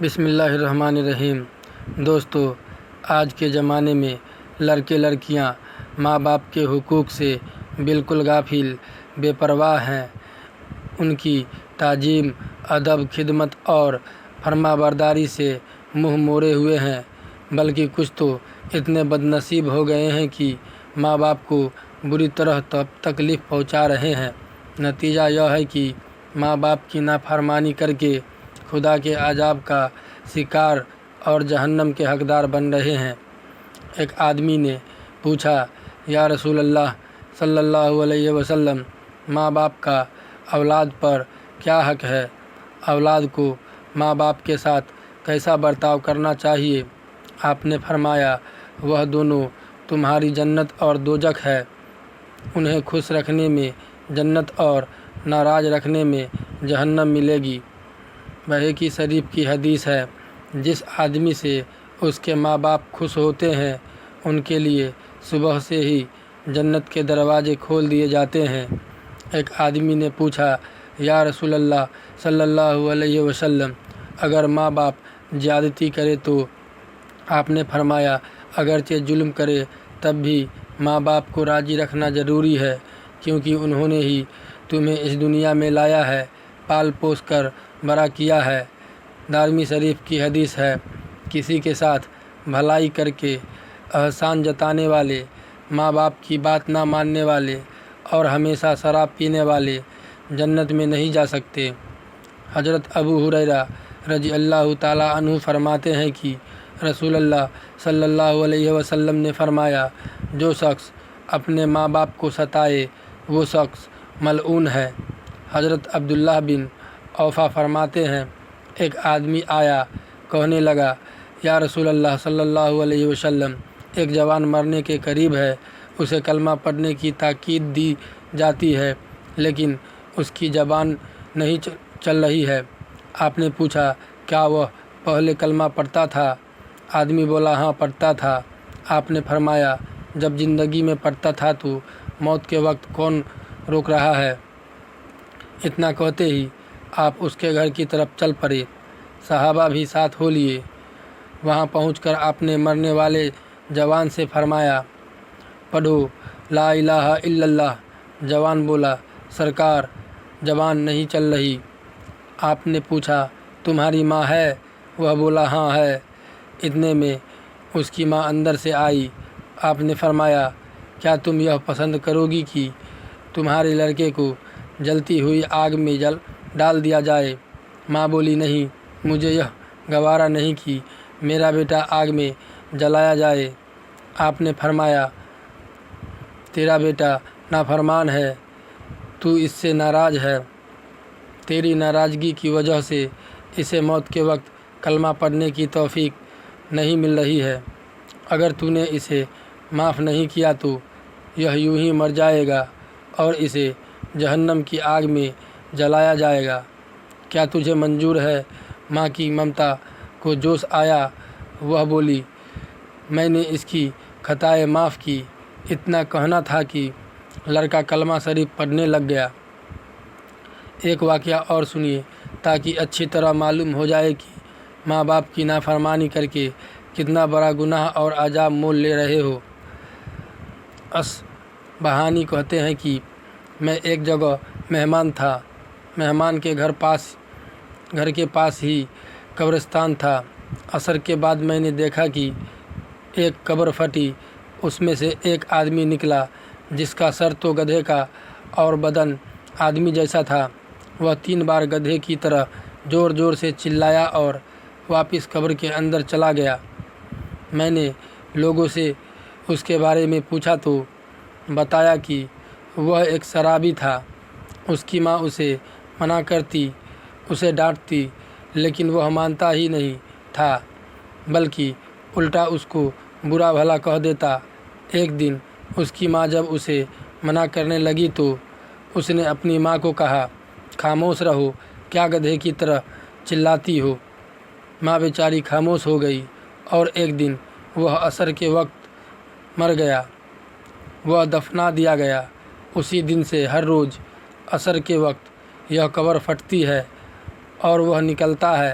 بسم اللہ الرحمن الرحیم۔ دوستو، آج کے زمانے میں لڑکے لڑکیاں ماں باپ کے حقوق سے بالکل غافل بے پرواہ ہیں۔ ان کی تعظیم، ادب، خدمت اور فرما برداری سے منہ موڑے ہوئے ہیں، بلکہ کچھ تو اتنے بد نصیب ہو گئے ہیں کہ ماں باپ کو بری طرح تکلیف پہنچا رہے ہیں۔ نتیجہ یہ ہے کہ ماں باپ کی نافرمانی کر کے خدا کے عذاب کا شکار اور جہنم کے حقدار بن رہے ہیں۔ ایک آدمی نے پوچھا، یا رسول اللہ صلی اللہ علیہ وسلم، ماں باپ کا اولاد پر کیا حق ہے؟ اولاد کو ماں باپ کے ساتھ کیسا برتاؤ کرنا چاہیے؟ آپ نے فرمایا، وہ دونوں تمہاری جنت اور دوزخ ہے۔ انہیں خوش رکھنے میں جنت اور ناراض رکھنے میں جہنم ملے گی۔ بخاری شریف کی حدیث ہے، جس آدمی سے اس کے ماں باپ خوش ہوتے ہیں، ان کے لیے صبح سے ہی جنت کے دروازے کھول دیے جاتے ہیں۔ ایک آدمی نے پوچھا، یا رسول اللہ صلی اللہ علیہ وسلم، اگر ماں باپ زیادتی کرے تو؟ آپ نے فرمایا، اگرچہ ظلم کرے تب بھی ماں باپ کو راضی رکھنا ضروری ہے، کیونکہ انہوں نے ہی تمہیں اس دنیا میں لایا ہے، پال پوس کر بڑا کیا ہے۔ دارمی شریف کی حدیث ہے، کسی کے ساتھ بھلائی کر کے احسان جتانے والے، ماں باپ کی بات نہ ماننے والے اور ہمیشہ شراب پینے والے جنت میں نہیں جا سکتے۔ حضرت ابو ہریرہ رضی اللہ تعالیٰ عنہ فرماتے ہیں کہ رسول اللہ صلی اللہ علیہ وسلم نے فرمایا، جو شخص اپنے ماں باپ کو ستائے وہ شخص ملعون ہے۔ حضرت عبداللہ بن اوفا فرماتے ہیں، ایک آدمی آیا، کہنے لگا، یا رسول اللہ صلی اللہ علیہ وسلم، ایک جوان مرنے کے قریب ہے، اسے کلمہ پڑھنے کی تاکید دی جاتی ہے، لیکن اس کی زبان نہیں چل رہی ہے۔ آپ نے پوچھا، کیا وہ پہلے کلمہ پڑھتا تھا؟ آدمی بولا، ہاں پڑھتا تھا۔ آپ نے فرمایا، جب زندگی میں پڑھتا تھا تو موت کے وقت کون روک رہا ہے؟ اتنا کہتے ہی آپ اس کے گھر کی طرف چل پڑے، صحابہ بھی ساتھ ہو لیے۔ وہاں پہنچ کر آپ نے مرنے والے جوان سے فرمایا، پڑھو لا الہ الا اللہ۔ جوان بولا، سرکار زبان نہیں چل رہی۔ آپ نے پوچھا، تمہاری ماں ہے؟ وہ بولا، ہاں ہے۔ اتنے میں اس کی ماں اندر سے آئی۔ آپ نے فرمایا، کیا تم یہ پسند کرو گی کہ تمہارے لڑکے کو جلتی ہوئی آگ میں ڈال دیا جائے؟ ماں بولی، نہیں، مجھے یہ گوارا نہیں کہ میرا بیٹا آگ میں جلایا جائے۔ آپ نے فرمایا، تیرا بیٹا نافرمان ہے، تو اس سے ناراض ہے، تیری ناراضگی کی وجہ سے اسے موت کے وقت کلمہ پڑھنے کی توفیق نہیں مل رہی ہے۔ اگر تو نے اسے معاف نہیں کیا تو یہ یوں ہی مر جائے گا اور اسے جہنم کی آگ میں جلایا جائے گا۔ کیا تجھے منظور ہے؟ ماں کی ممتا کو جوش آیا، وہ بولی، میں نے اس کی خطائیں معاف کی۔ اتنا کہنا تھا کہ لڑکا کلمہ شریف پڑھنے لگ گیا۔ ایک واقعہ اور سنیے تاکہ اچھی طرح معلوم ہو جائے کہ ماں باپ کی نافرمانی کر کے کتنا بڑا گناہ اور عذاب مول لے رہے ہو۔ اصبہانی کہتے ہیں کہ میں ایک جگہ مہمان تھا۔ مہمان کے گھر کے پاس ہی قبرستان تھا۔ عصر کے بعد میں نے دیکھا کہ ایک قبر پھٹی، اس میں سے ایک آدمی نکلا جس کا سر تو گدھے کا اور بدن آدمی جیسا تھا۔ وہ 3 بار گدھے کی طرح زور زور سے چلایا اور واپس قبر کے اندر چلا گیا۔ میں نے لوگوں سے اس کے بارے میں پوچھا تو بتایا کہ وہ ایک شرابی تھا۔ اس کی ماں اسے منع کرتی، اسے ڈانٹتی، لیکن وہ مانتا ہی نہیں تھا، بلکہ الٹا اس کو برا بھلا کہہ دیتا۔ ایک دن اس کی ماں جب اسے منع کرنے لگی تو اس نے اپنی ماں کو کہا، خاموش رہو، کیا گدھے کی طرح چلاتی ہو؟ ماں بیچاری خاموش ہو گئی اور ایک دن وہ عصر کے وقت مر گیا۔ وہ دفنا دیا گیا۔ اسی دن سے ہر روز عصر کے وقت یہ قبر پھٹتی ہے اور وہ نکلتا ہے